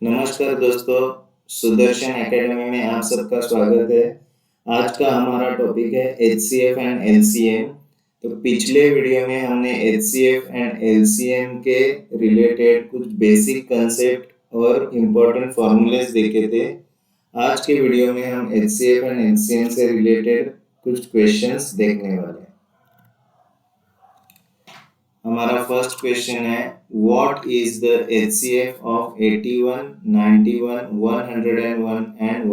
नमस्कार दोस्तों, सुदर्शन एकेडमी में आप सबका स्वागत है। आज का हमारा टॉपिक है एचसीएफ एंड एलसीएम। तो पिछले वीडियो में हमने एचसीएफ एंड एलसीएम के रिलेटेड कुछ बेसिक कंसेप्ट और इम्पोर्टेंट फॉर्मूलेस देखे थे। आज के वीडियो में हम एचसीएफ एंड एलसीएम से रिलेटेड कुछ क्वेश्चंस देखने वाले हैं। हमारा फर्स्ट क्वेश्चन है, what is the HCF of 81, 91, 101 and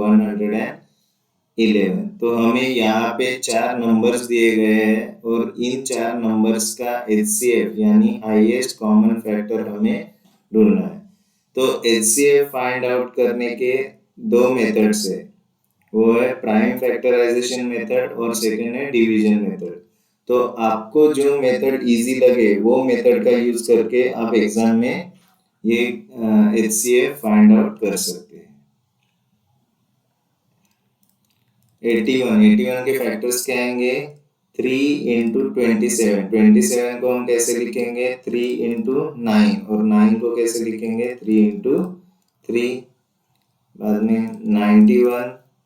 111? तो हमें यहाँ पे चार नंबर्स दिए गए हैं और इन चार नंबर्स का एचसीएफ यानी हाईएस्ट कॉमन फैक्टर हमें ढूंढना है। तो एचसीएफ फाइंड आउट करने के दो मेथड्स है, वो है प्राइम फैक्टराइजेशन मेथड और सेकेंड है डिवीजन मेथड। तो आपको जो मेथड इजी लगे वो मेथड का यूज करके आप एग्जाम में ये एचसीएफ फाइंड आउट कर सकते हैं। 81 के फैक्टर्स क्या आएंगे? 3 इंटू 27 को हम कैसे लिखेंगे? 3 इंटू 9 और 9 को कैसे लिखेंगे? 3 इंटू 3। बाद में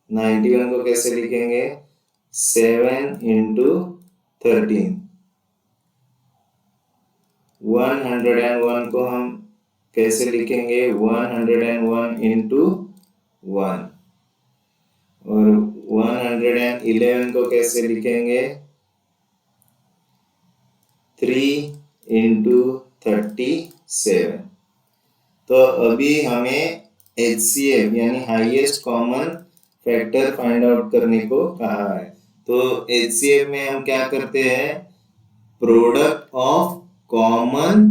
91 को कैसे लिखेंगे? 7 इंटू 13। 101 को हम कैसे लिखेंगे? 101 इंटू 1। और 111 को कैसे लिखेंगे? 3 इंटू 37। तो अभी हमें एचसीएफ यानी highest common factor find out करने को कहा है। तो एचसीएफ में हम क्या करते हैं? Product of common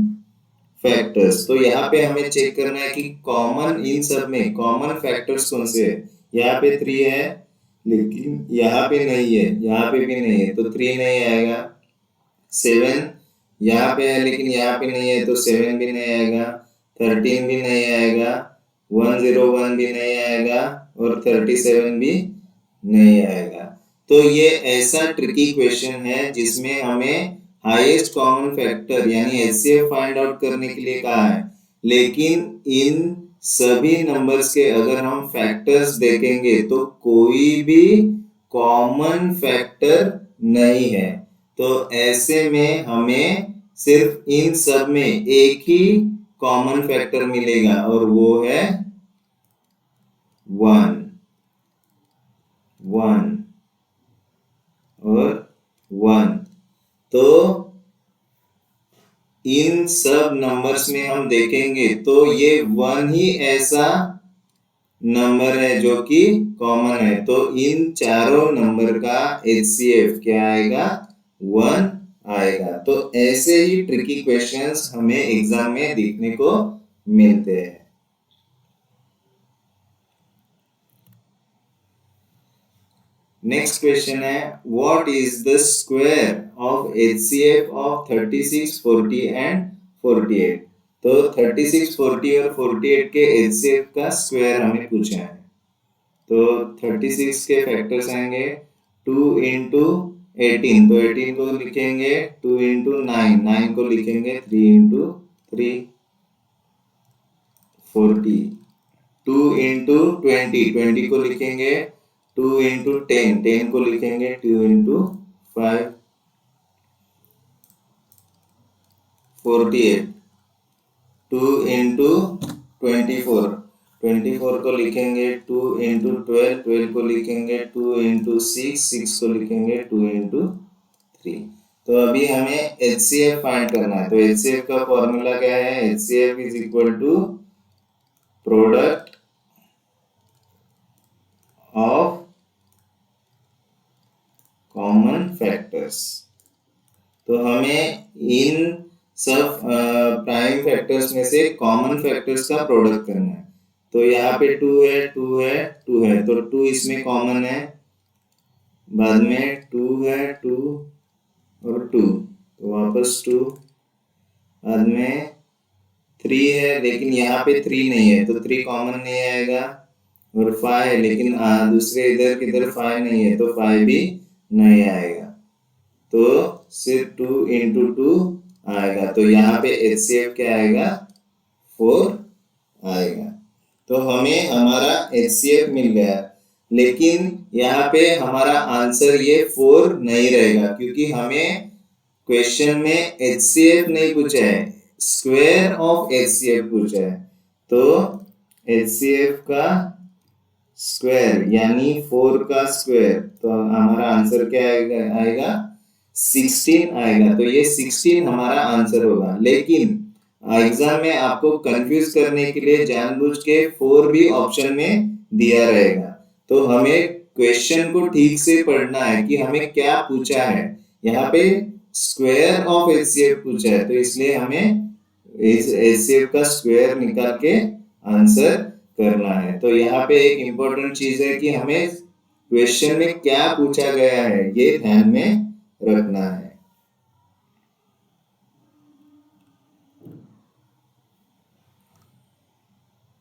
factors. तो यहाँ पे हमें चेक करना है कि कॉमन इन सब में कॉमन फैक्टर्स कौन से है। यहाँ पे 3 है लेकिन यहाँ पे नहीं है, यहाँ पे भी नहीं है तो 3 नहीं आएगा। 7 यहाँ पे है लेकिन यहाँ पे नहीं है तो 7 भी नहीं आएगा। 13 भी नहीं आएगा, 101 भी नहीं आएगा और 37 भी नहीं आएगा। तो ये ऐसा ट्रिकी क्वेश्चन है जिसमें हमें हाईएस्ट कॉमन फैक्टर यानी एचसीएफ फाइंड आउट करने के लिए कहा है, लेकिन इन सभी नंबर्स के अगर हम फैक्टर्स देखेंगे तो कोई भी कॉमन फैक्टर नहीं है। तो ऐसे में हमें सिर्फ इन सब में एक ही कॉमन फैक्टर मिलेगा और वो है 1 और 1। तो इन सब नंबर्स में हम देखेंगे तो ये 1 ही ऐसा नंबर है जो कि कॉमन है। तो इन चारों नंबर का एचसीएफ क्या आएगा? 1 आएगा। तो ऐसे ही ट्रिकी क्वेश्चंस हमें एग्जाम में देखने को मिलते हैं। नेक्स्ट क्वेश्चन है, what is the square of HCF of 36, 40 and 48? तो 36, 40 और 48 के एचसीएफ का स्क्वायर हमें पूछा है। तो 36 के फैक्टर्स आएंगे 2 इंटू 18, तो 18 को लिखेंगे 2 इंटू 9, 9 को लिखेंगे 3 इंटू 3। 40 2 इंटू 20, 20 को लिखेंगे 2 इंटू 10, 10 को लिखेंगे 2 इंटू 5। 48 2 इंटू 24, 24 को लिखेंगे 2 इंटू 12, 12 को लिखेंगे 2 इंटू 6, 6 को लिखेंगे 2 इंटू 3। तो अभी हमें एचसीएफ फाइंड करना है। तो एचसीएफ का फॉर्मूला क्या है? HCF is equal to product of common factors. तो हमें इन सब प्राइम फैक्टर्स में से कॉमन फैक्टर्स का प्रोडक्ट करना है। तो यहाँ पे 2 है, 2 है, 2 है, तो 2 इसमें कॉमन है। बाद में 2 है, 2 और 2, तो वापस 2। बाद में 3 है लेकिन यहाँ पे 3 नहीं है तो 3 कॉमन नहीं आएगा। और 5 है लेकिन दूसरे इधर किधर 5 नहीं है तो 5 भी नहीं आएगा। तो सिर्फ 2 इंटू 2 आएगा। तो यहाँ पे एचसीएफ क्या आएगा? 4 आएगा। तो हमें हमारा HCF मिल गया, लेकिन यहाँ पे हमारा आंसर ये 4 नहीं रहेगा, क्योंकि हमें क्वेश्चन में HCF नहीं पूछा है, स्क्वायर ऑफ HCF पूछा है। तो HCF का स्क्वायर यानी 4 का स्क्वायर, तो हमारा आंसर क्या आएगा 16 आएगा। तो ये 16 हमारा आंसर होगा। लेकिन एग्जाम में आपको कंफ्यूज करने के लिए जानबूझ के 4 भी ऑप्शन में दिया रहेगा। तो हमें क्वेश्चन को ठीक से पढ़ना है कि हमें क्या पूछा है। यहाँ पे स्क्वायर ऑफ HCF पूछा है, तो इसलिए हमें इस HCF का स्क्वायर निकाल के आंसर करना है। तो यहाँ पे एक इम्पोर्टेंट चीज है कि हमें क्वेश्चन में क्या पूछा गया है ये ध्यान में रखना है।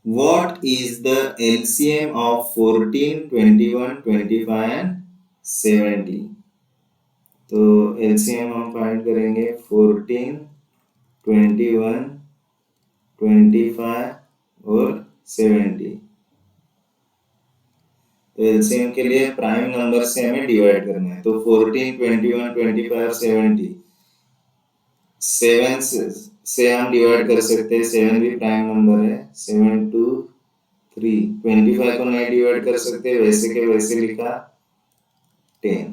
What is the LCM of 14, 21, 25 and 70? तो LCM हम फाइंड करेंगे 14, 21, 25 और 70। तो LCM के लिए प्राइम नंबर से हमें डिवाइड करना है। तो 14, 21, 25 और 70 7 से हम डिवाइड कर सकते हैं। 7 भी प्राइम नंबर है। 7 2 3। 25 को नहीं डिवाइड कर सकते, वैसे के वैसे लिखा 10।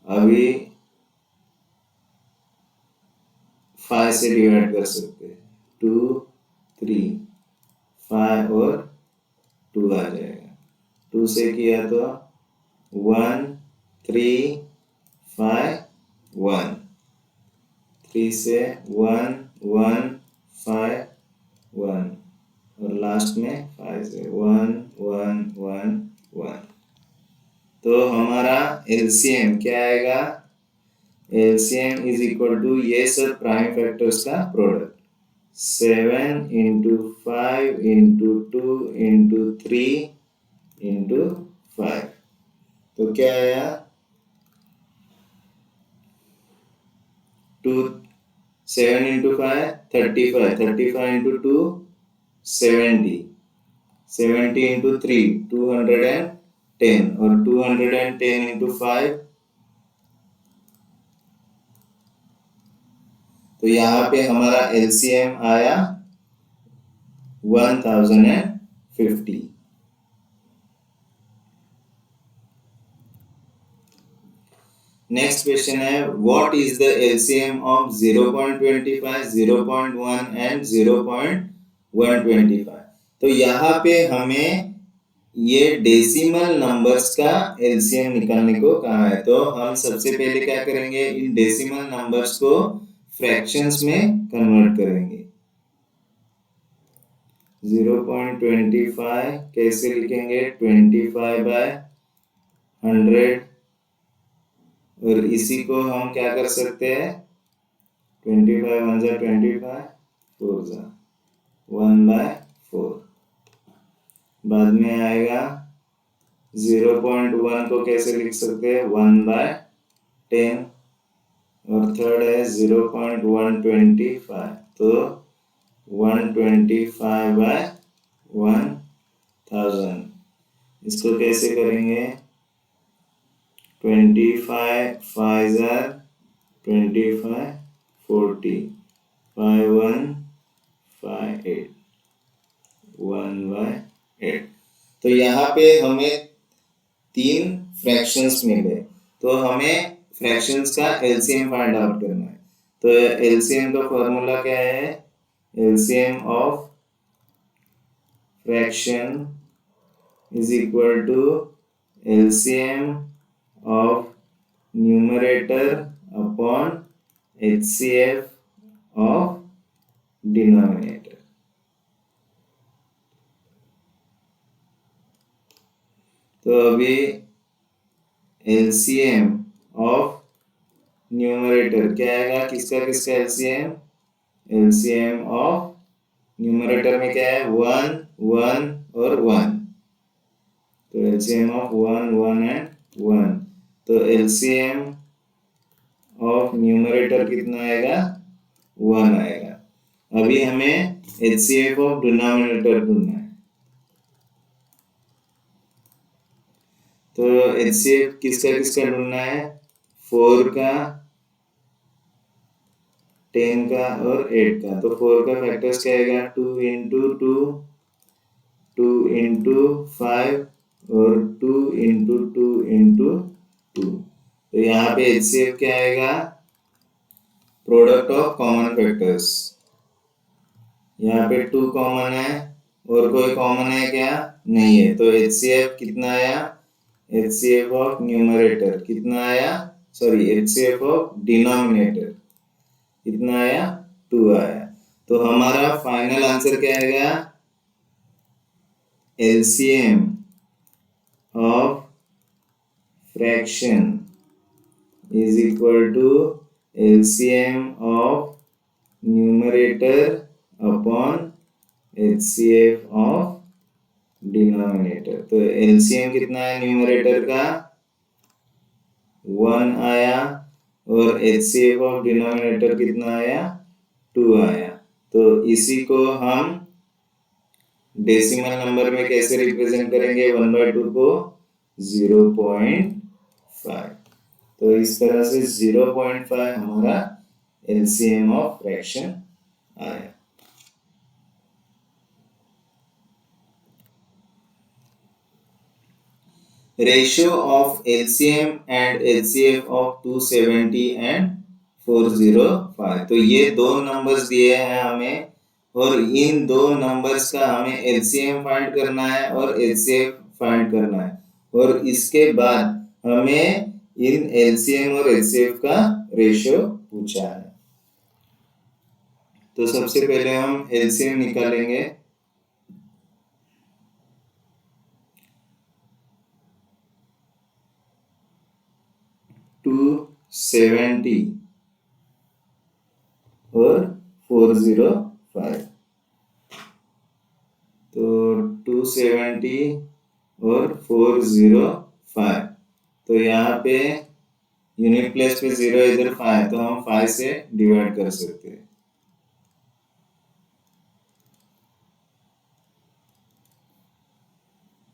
अभी 5 से डिवाइड कर सकते हैं। 2 3 5 और 2 आ जाएगा। 2 से किया तो 1 3 5 1। 3 से 1 1 5 1 और लास्ट में 5 से 1 1 1 1। तो हमारा LCM क्या आएगा? LCM इज इक्वल टू ये सब प्राइम फैक्टर्स का product 7 into 5 into 2 into 3 into 5। तो क्या आया? 7 इंटू 5 35, 35 इंटू 2 70, 70 इंटू 3 210 और 210 इंटू 5। तो यहाँ पे हमारा LCM आया 1050। नेक्स्ट क्वेश्चन है what is the LCM of 0.25, 0.1 and 0.125। तो यहाँ पे हमें ये डेसिमल नंबर्स का LCM निकालने को कहा है। तो हम सबसे पहले क्या करेंगे, इन डेसिमल नंबर्स को फ्रैक्शंस में कन्वर्ट करेंगे। 0.25 कैसे लिखेंगे? 25/100 और इसी को हम क्या कर सकते हैं? 25 1 जा 25 4 जा 1/4। बाद में आएगा 0.1 को कैसे लिख सकते हैं? 1/10 और थर्ड है 0.125 तो 125/1000। इसको कैसे करेंगे? 25 5 25 40 5 1 5 8 1/8। तो यहाँ पे हमें 3 फ्रैक्शंस मिले, तो हमें फ्रैक्शंस का LCM फाइंड आउट करना है। तो LCM का फॉर्मूला क्या है? LCM of fraction is equal to LCM of numerator upon HCF of denominator। तो अभी LCM of न्यूमरेटर क्या आएगा? किसका किसका LCM? LCM of न्यूमरेटर में क्या है? 1 1 और 1। तो LCM of 1 1 एंड 1। तो LCM ऑफ न्यूमरेटर कितना आएगा? 1 आएगा। अभी हमें HCF ऑफ डिनोमिनेटर ढूंढना है। तो HCF किसका किसका ढूंढना है? 4 का, 10 का और 8 का। तो 4 का फैक्टर्स क्या आएगा? 2 इंटू 2, 2 इंटू 5 और 2 इंटू 2 इंटू 2। तो यहाँ पे HCF क्या आएगा? Product of common factors. यहाँ पे 2 कॉमन है और कोई कॉमन है क्या? नहीं है। तो HCF कितना आया? HCF ऑफ न्यूमरेटर कितना आया? सॉरी, HCF ऑफ डिनोमिनेटर कितना आया? 2 आया। तो हमारा फाइनल आंसर क्या आएगा? LCM of fraction is equal to LCM of numerator upon HCF of denominator. तो LCM कितना है न्यूमरेटर का? 1 आया और HCF ऑफ डिनोमिनेटर कितना आया? 2 आया। तो इसी को हम डेसिमल नंबर में कैसे रिप्रेजेंट करेंगे? 1/2 को 0.5। तो इस तरह से 0.5 हमारा LCM ऑफ फ्रैक्शन आया। Ratio of LCM and HCF of 270 and 405। तो ये दो नंबर्स दिए हैं हमें और इन दो नंबर्स का हमें LCM फाइंड करना है और HCF फाइंड करना है और इसके बाद हमें इन LCM और HCF का रेशियो पूछा है। तो सबसे पहले हम LCM निकालेंगे। टू 70 और 405। तो 270 और 405। तो यहाँ पे यूनिट प्लेस पे 0 इधर 5, तो हम 5 से डिवाइड कर सकते हैं।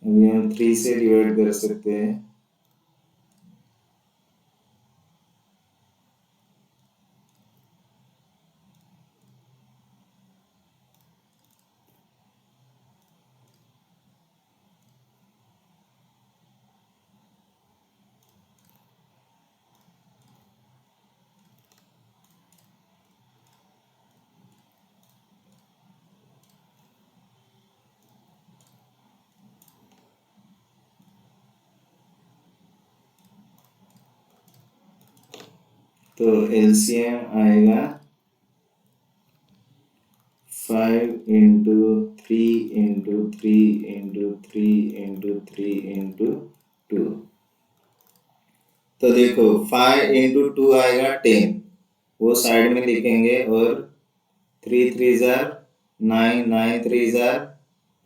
अभी हम 3 से डिवाइड कर सकते हैं। तो LCM आएगा 5 into 3 into 3 into 3 into 3 into 2। तो देखो 5 इंटू 2 आएगा 10, वो साइड में लिखेंगे, और 3 3 जार 9, 9 3 जार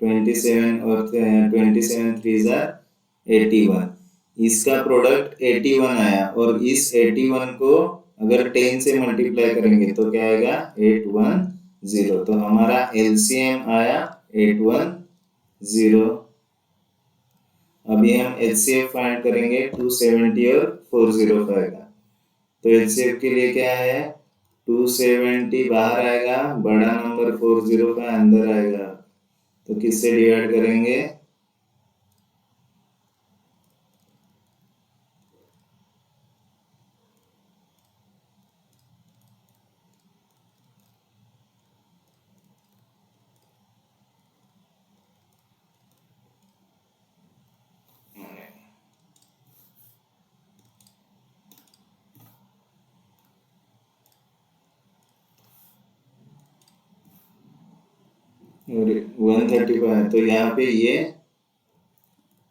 27 और 27 3 जार 81। इसका प्रोडक्ट 81 आया और इस 81 को अगर 10 से मल्टीप्लाई करेंगे तो क्या आएगा? 810। तो हमारा LCM आया 810। अभी हम HCF फाइंड करेंगे 270 और 405 का। तो HCF के लिए क्या है? 270 बाहर आएगा, बड़ा नंबर 405 अंदर आएगा। तो किससे डिवाइड करेंगे? और 135 है, तो यहाँ पे ये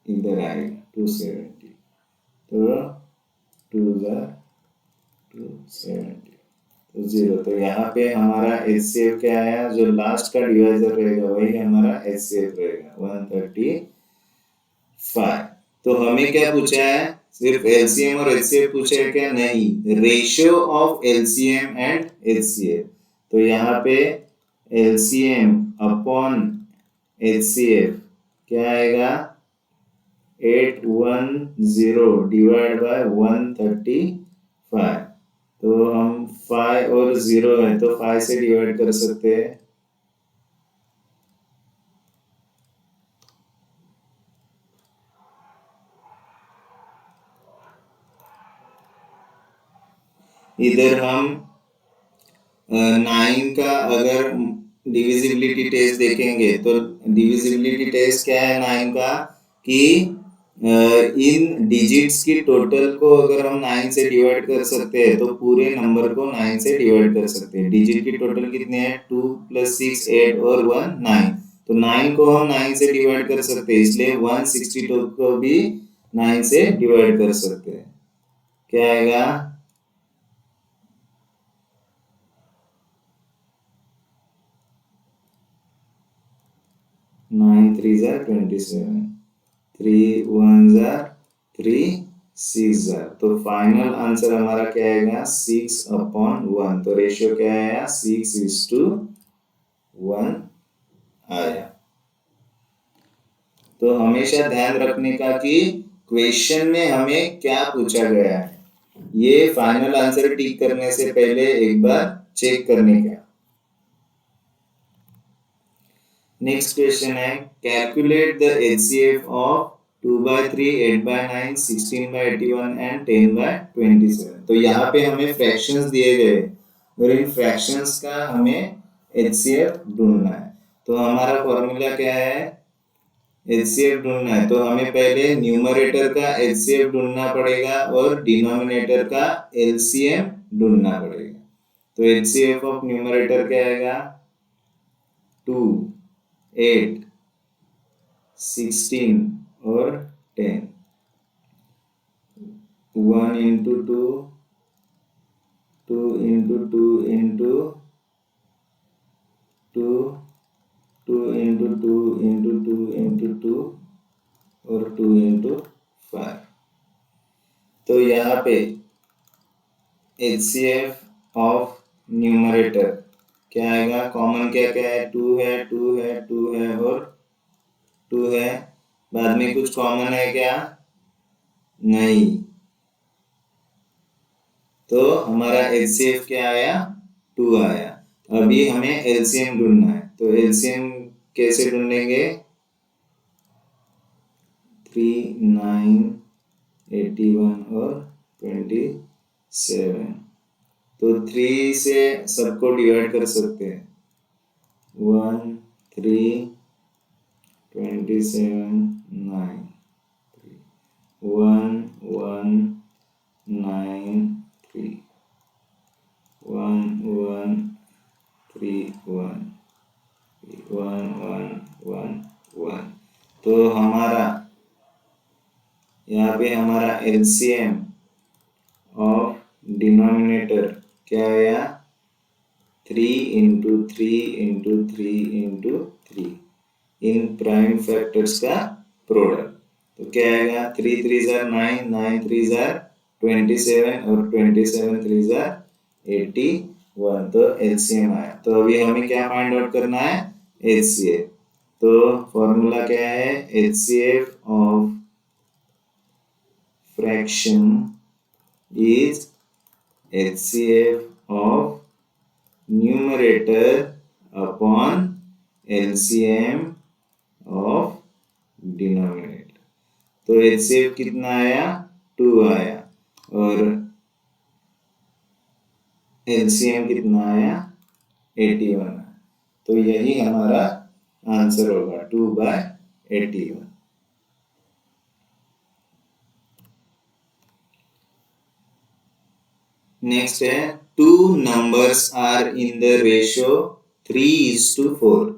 इधर आएगा 270। तो 270 तो 0। तो यहाँ पे हमारा HCF क्या आया? जो लास्ट का डिवाइजर रहेगा वही हमारा HCF रहेगा 135। तो हमें क्या पूछा है? सिर्फ LCM और HCF पूछा है क्या? नहीं, ratio of LCM and HCF। तो यहाँ पे LCM अपॉन HCF क्या आएगा 810 डिवाइड बाय 135। तो हम 5 और 0 है तो 5 से डिवाइड कर सकते हैं। इधर हम 9 का अगर डिविजिबिलिटी टेस्ट देखेंगे तो डिविजिबिलिटी टेस्ट क्या है 9 का कि इन डिजिट्स की टोटल को अगर हम 9 से डिवाइड कर सकते हैं तो पूरे नंबर को 9 से डिवाइड कर सकते हैं। डिजिट की टोटल कितने हैं 2 + 6 8 और 1 9। तो 9 को हम 9 से डिवाइड कर सकते हैं इसलिए 162 को भी 9 से डिवाइड कर सकते हैं। क्या आएगा 9 3 जार 27 3 1 जार 3 6 जार। तो फाइनल आंसर हमारा क्या आएगा 6/1। तो रेशियो क्या आया 6:1 आया। तो हमेशा ध्यान रखने का कि क्वेश्चन में हमें क्या पूछा गया है, ये फाइनल आंसर टिक करने से पहले एक बार चेक करने का। नेक्स्ट क्वेश्चन है calculate the HCF of 2/3, 8/9, 16/81 and 10/27। तो यहाँ पे हमें फ्रैक्शंस दिए गए और इन फ्रैक्शंस का हमें HCF ढूंढना है। तो हमारा फॉर्मूला क्या है HCF ढूंढना है तो हमें पहले न्यूमरेटर का HCF ढूंढना पड़ेगा और डिनोमिनेटर का LCM ढूंढना पड़ेगा। तो HCF ऑफ न्यूमरेटर क्या आएगा 2 8 16 और 10 1 into 2 2 into 2 into 2 2 into 2 into 2 into 2 और 2 into 5। तो यहाँ पे HCF ऑफ न्यूमरेटर क्या आएगा कॉमन क्या क्या है 2 है 2 है 2 है और 2 है। बाद में कुछ कॉमन है क्या नहीं। तो हमारा HCF क्या आया 2 आया। अभी हमें LCM ढूंढना है तो LCM कैसे ढूंढेंगे 3 9 81 और 27। तो 3 से सबको डिवाइड कर सकते हैं 1 3 27 9 1 1 9 3 1 1 3 1 1 1 1 1। तो हमारा यहाँ पे हमारा LCM ऑफ डिनोमिनेटर क्या आया 3 into 3 into 3 into 3 इन प्राइम फैक्टर्स का प्रोडक्ट। तो क्या आएगा 3 3 जार 9 9 3 जार 27 और 27 3 जार 81। तो LCM आया। तो अभी हमें क्या फाइंड आउट करना है HCF। तो फॉर्मूला क्या है HCF of fraction is HCF of numerator upon LCM of denominator। तो HCF कितना आया 2 आया और LCM कितना आया 81 आया। तो यही हमारा आंसर होगा 2/81। नेक्स्ट है two numbers are in the ratio 3:4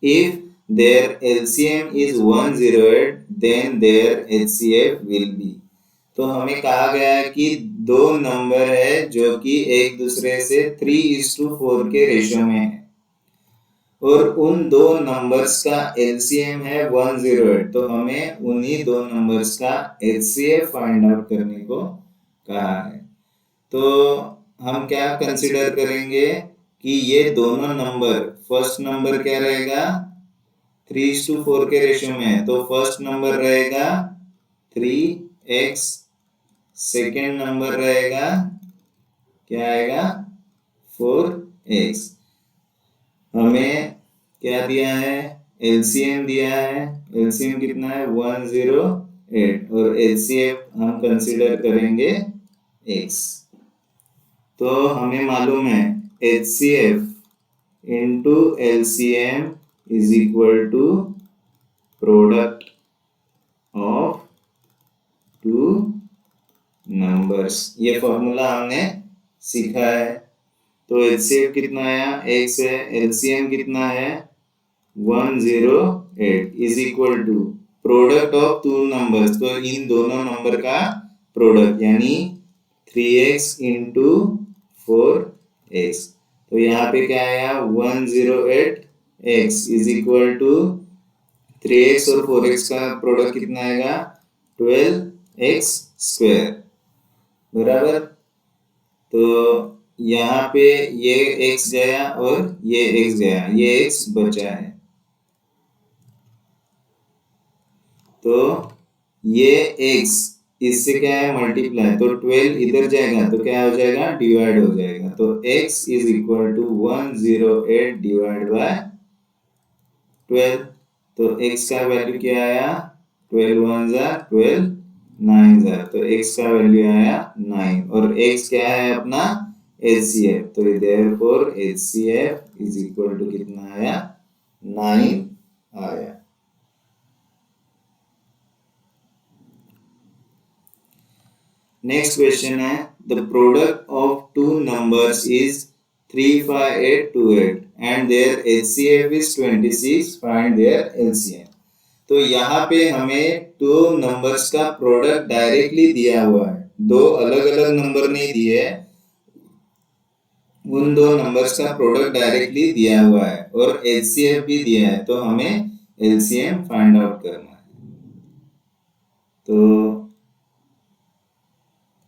if their LCM is 108 then their HCF will be. तो हमें कहा गया है कि दो नंबर है जो कि एक दूसरे से 3:4 के रेशियो में है और उन दो नंबर्स का LCM है 108। तो हमें उन्हीं दो नंबर्स का HCF फाइंड आउट करने को कहा है। तो हम क्या कंसीडर करेंगे कि ये दोनों नंबर, फर्स्ट नंबर क्या रहेगा 3:4 के रेशियो में है, तो फर्स्ट नंबर रहेगा 3x, सेकेंड नंबर रहेगा क्या आएगा 4x। हमें क्या दिया है, एलसीएम दिया है, एलसीएम कितना है 108 और एचसीएफ हम कंसीडर करेंगे x। तो हमें मालूम है HCF into LCM is equal to product of two numbers. ये फॉर्मूला हमने सीखा है। तो HCF कितना आया x है, LCM कितना है 108 is equal to product of two numbers, तो इन दोनों नंबर का प्रोडक्ट यानी 3x इंटू 4x। तो यहाँ पे क्या आया 108x is equal to 3x और 4x का प्रोडक्ट कितना आएगा 12x स्क्वायर, बराबर। तो यहाँ पे ये x गया और ये x गया, ये x बचा है। तो ये x इससे क्या है मल्टीप्लाई, तो 12 इधर जाएगा तो क्या हो जाएगा डिवाइड हो जाएगा। तो x is equal to 108 divide by 12। तो x का वैल्यू क्या आया 12 1 जा 12 9 जा, तो x का वैल्यू आया 9 और x क्या है अपना HCF, तो therefore HCF is equal to कितना आया 9 आया। नेक्स्ट क्वेश्चन है the product of two numbers is 35828 and their HCF is 26, find their LCM। तो यहाँ पे हमें दो नंबर्स का प्रोडक्ट डायरेक्टली दिया हुआ है, दो अलग अलग नंबर नहीं दिए, उन दो नंबर्स का प्रोडक्ट डायरेक्टली दिया हुआ है और HCF भी दिया है, तो हमें LCM फाइंड आउट करना है। तो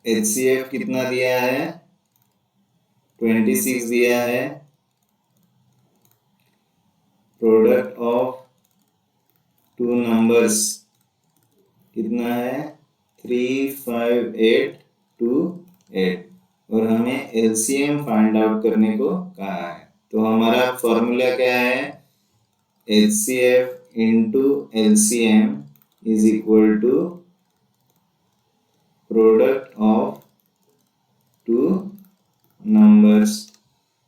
HCF कितना दिया है 26 दिया है, प्रोडक्ट ऑफ टू नंबर्स कितना है 35828 और हमें LCM फाइंड आउट करने को कहा है। तो हमारा फॉर्मूला क्या है HCF into LCM is equal to product of two numbers.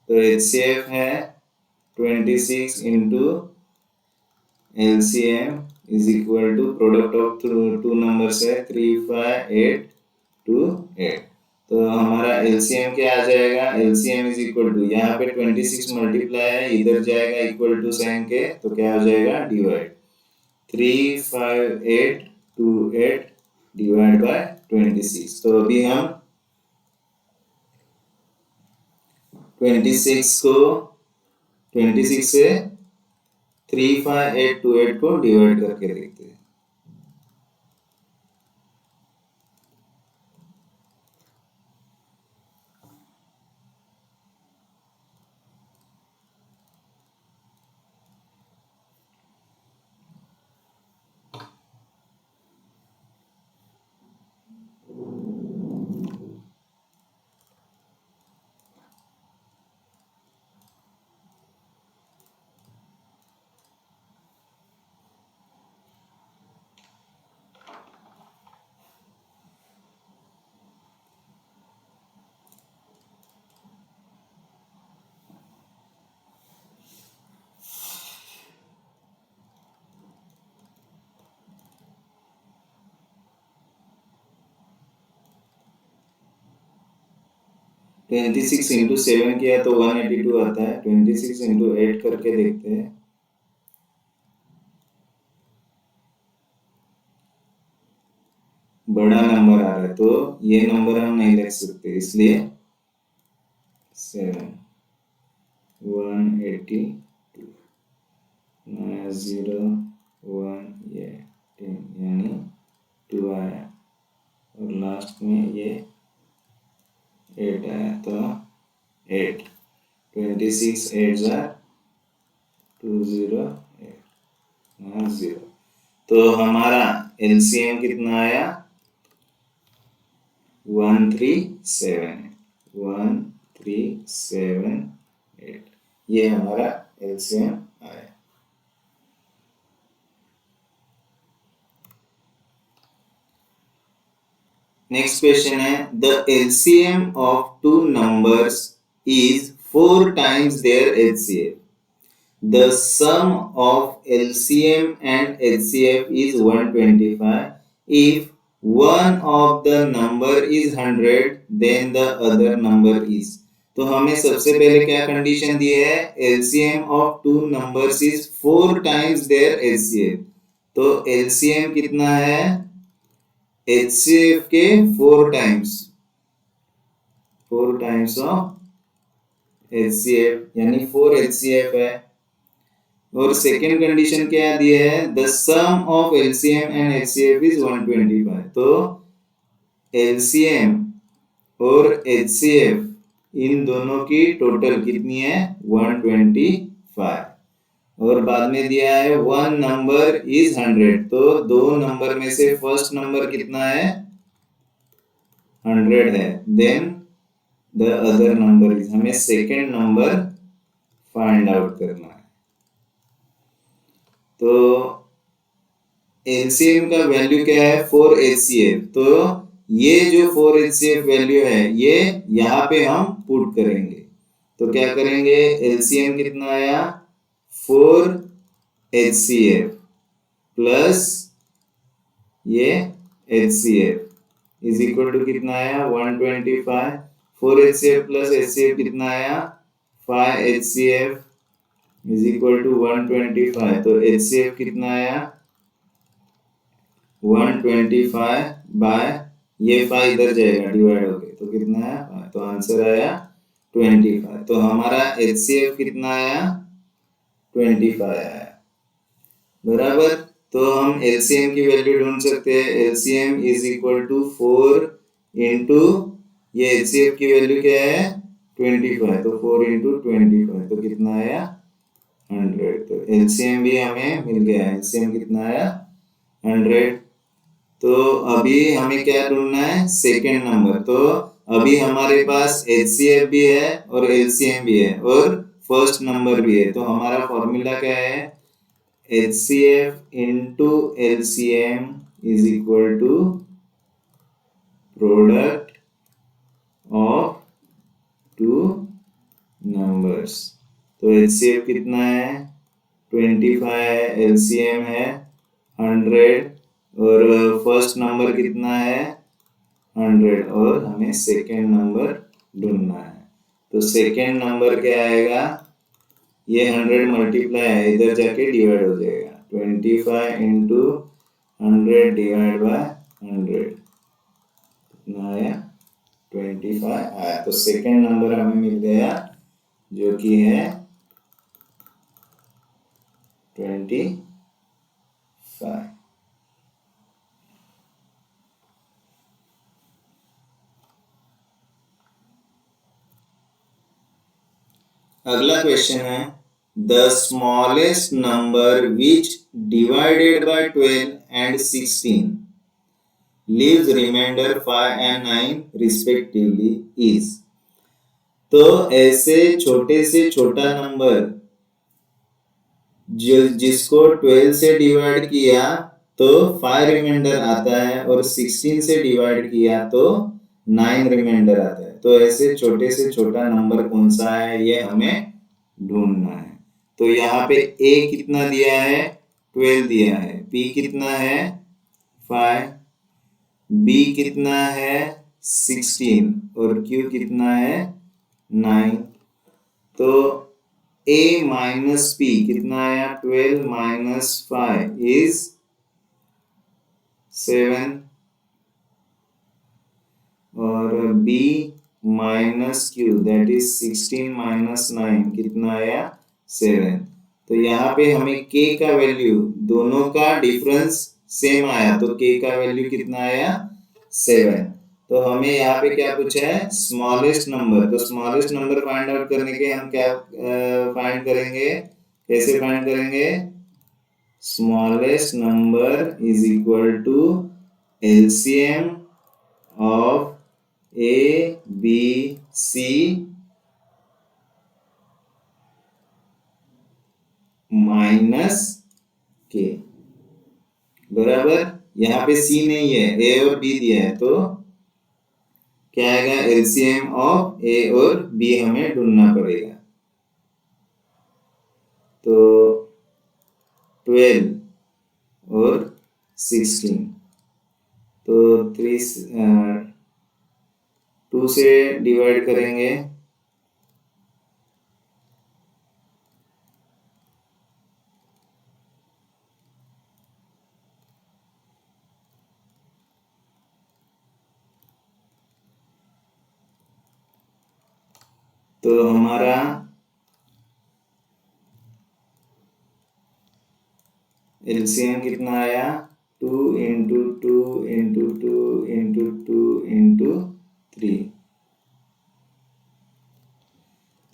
तो HCF है 26 into LCM is equal to product of two numbers है 35828। तो हमारा LCM क्या आ जाएगा, LCM इज इक्वल टू यहाँ पे 26 मल्टीप्लाई है, इधर जाएगा इक्वल टू साइन के, तो क्या हो जाएगा डिवाइड 35828 डिवाइड बाय 26। तो अभी हम 26 से 35828 को डिवाइड करके देखते हैं। तो 26 इंटू 7 किया तो 182 आता है, 26 इंटू 8 करके देखते हैं। बड़ा नंबर आ रहा है तो ये नंबर हम नहीं लिख सकते, इसलिए 7 182 0 1 ये 10 यानी 2 आया और लास्ट में ये 8 आया, तो 8 26 6 8 20 तो हमारा एलसीएम कितना आया 1378 ये हमारा एलसीएम आया। नेक्स्ट क्वेश्चन है the LCM of two numbers is 4 times their HCF the sum of LCM and HCF is 125 if one of the number is 100 then the other number is तो हमें सबसे पहले क्या कंडीशन दी है LCM of two numbers is 4 times their HCF तो LCM कितना है एचसीएफ के 4 टाइम्स ऑफ एचसीएफ यानी 4 एचसीएफ है। और सेकेंड कंडीशन क्या दी है the sum of LCM and HCF is 125 तो एलसीएम और एचसीएफ इन दोनों की टोटल कितनी है 125 और बाद में दिया है वन नंबर इज 100 तो दो नंबर में से फर्स्ट नंबर कितना है 100 है then the other number is हमें सेकेंड नंबर फाइंड आउट करना है। तो एलसीएम का वैल्यू क्या है 4 एचसीएफ तो ये जो 4 एचसीएफ वैल्यू है ये यहाँ पे हम पुट करेंगे तो क्या करेंगे एलसीएम कितना आया 4 एचसीएफ प्लस ये एचसीएफ इज इक्वल टू कितना आया 125 4 एचसीएफ प्लस एचसीएफ कितना आया 5 एचसीएफ इज इक्वल टू 125 तो एचसीएफ कितना आया 125 बाय ये 5 इधर जाएगा डिवाइड होके तो कितना आया 5 तो आंसर आया 25 तो हमारा एचसीएफ कितना आया 25 आया बराबर। तो हम एलसीएम की वैल्यू ढूंढ सकते हैं LCM is equal to 4 into ये एचसीएफ की वैल्यू क्या है 25 तो 4 इंटू 25 तो कितना आया 100 तो एलसीएम भी हमें मिल गया एलसीएम कितना आया 100। तो अभी हमें क्या ढूंढना है सेकेंड नंबर तो अभी हमारे पास एचसीएफ भी है और एलसीएम भी है और फर्स्ट नंबर भी है तो हमारा फॉर्मूला क्या है HCF into LCM is equal to product of two numbers तो एचसीएफ कितना है 25 है एलसीएम है 100 और फर्स्ट नंबर कितना है 100 और हमें सेकेंड नंबर ढूंढना है तो सेकेंड नंबर क्या आएगा ये 100 मल्टीप्लाई है इधर जाके डिवाइड हो जाएगा 25 इंटू 100 डिवाइड बाय 100 कितना आया 25 आया तो सेकेंड नंबर हमें मिल गया जो कि है 25। अगला क्वेश्चन है the smallest number which divided by 12 and 16 leaves remainder 5 and 9 respectively is तो ऐसे छोटे से छोटा नंबर जिसको 12 से डिवाइड किया तो 5 रिमाइंडर आता है और 16 से डिवाइड किया तो 9 रिमाइंडर आता है तो ऐसे छोटे से छोटा नंबर कौन सा है ये हमें ढूंढना है। तो यहाँ पे a कितना दिया है 12 दिया है p कितना है 5 b कितना है 16 और q कितना है 9 तो a माइनस p कितना आया 12 माइनस 5 इज 7 और b minus q that is 16 minus 9 कितना आया 7 तो यहाँ पे हमें k का वैल्यू दोनों का डिफरेंस सेम आया तो k का वैल्यू कितना आया 7 तो हमें यहाँ पे क्या पूछा है, स्मॉलेस्ट नंबर। तो स्मॉलेस्ट नंबर फाइंड आउट करने के हम क्या फाइंड करेंगे, कैसे फाइंड करेंगे, smallest number is equal to LCM of A B C minus K, बराबर। यहाँ पे सी नहीं है, ए और बी दिया है, तो क्या आएगा, एलसीएम ऑफ ए और बी हमें ढूंढना पड़ेगा। तो 12 और 16, तो 2 से डिवाइड करेंगे, तो हमारा एलसीएम कितना आया, 2 इंटू 2 इंटू 2 इंटू 2 इंटू 3।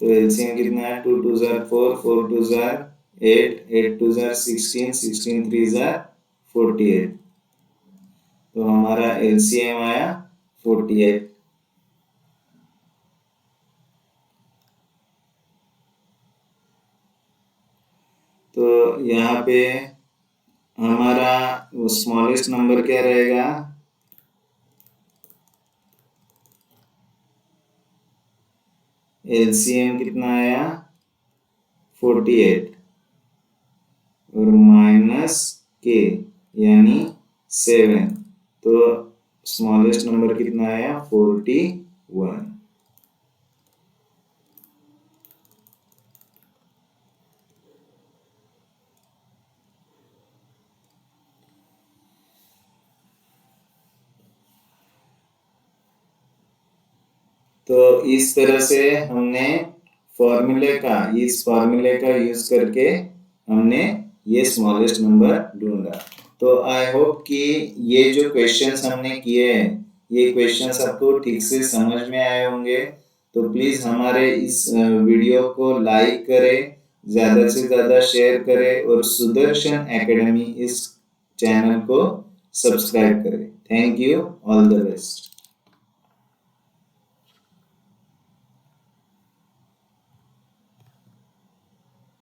तो एलसीएम कितना है, 2 2 जार 4, 4 2 जार 8, 8 2 जार 16, 16 3 जार 48। तो हमारा एलसीएम आया 48। तो यहाँ पे हमारा स्मॉलेस्ट नंबर क्या रहेगा, एलसीएम कितना आया 48 और माइनस के यानी 7, तो स्मॉलेस्ट नंबर कितना आया 41। तो इस तरह से हमने इस फॉर्मूले का यूज करके हमने ये स्मॉलेस्ट नंबर ढूंढा। तो आई होप कि ये जो क्वेश्चंस हमने किए हैं, ये क्वेश्चंस आपको ठीक से समझ में आए होंगे। तो प्लीज हमारे इस वीडियो को लाइक करें, ज्यादा से ज्यादा शेयर करें और सुदर्शन एकेडमी इस चैनल को सब्सक्राइब करें। Thank you, all the best.